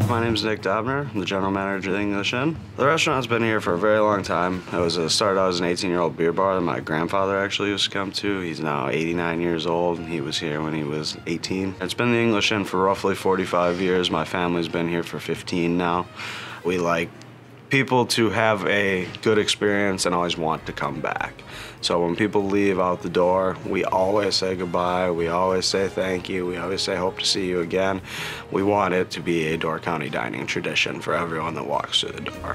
My name's Daubner. I'm the general manager of the English Inn. The restaurant's been here for a very long time. It started out as an 18-year-old beer bar that my grandfather actually used to come to. He's now 89 years old, and he was here when he was 18. It's been the English Inn for roughly 45 years. My family's been here for 15 now. We like people to have a good experience and always want to come back. So when people leave out the door, we always say goodbye, we always say thank you, we always say hope to see you again. We want it to be a Door County dining tradition for everyone that walks through the door.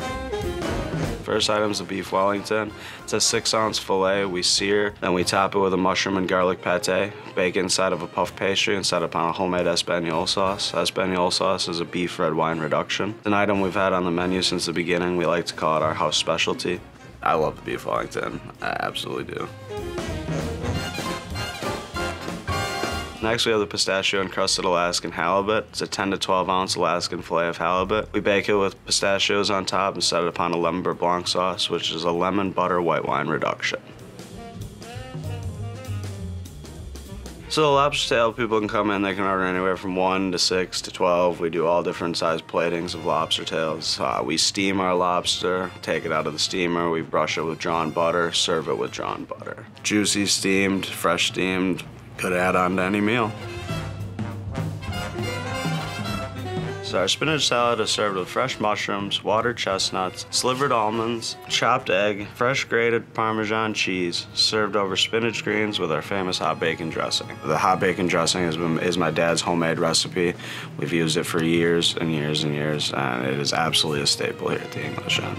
First item's the Beef Wellington. It's a 6-ounce filet we sear, then we top it with a mushroom and garlic pate, bake inside of a puff pastry and set upon a homemade Espanol sauce. Espanol sauce is a beef red wine reduction. It's an item we've had on the menu since the beginning. We like to call it our house specialty. I love the Beef Wellington. I absolutely do. Next, we have the Pistachio Encrusted Halibut. It's a 10 to 12 ounce Alaskan fillet of halibut. We bake it with pistachios on top and set it upon a lemon beurre blanc sauce, which is a lemon butter white wine reduction. So the Lobster Tail, people can come in, they can order anywhere from 1 to 6 to 12. We do all different size platings of lobster tails. We steam our lobster, take it out of the steamer, we brush it with drawn butter, serve it with drawn butter. Juicy steamed, fresh steamed, could add on to any meal. So our spinach salad is served with fresh mushrooms, watered chestnuts, slivered almonds, chopped egg, fresh grated Parmesan cheese, served over spinach greens with our famous hot bacon dressing. The hot bacon dressing is my dad's homemade recipe. We've used it for years and years and years, and it is absolutely a staple here at the English Inn.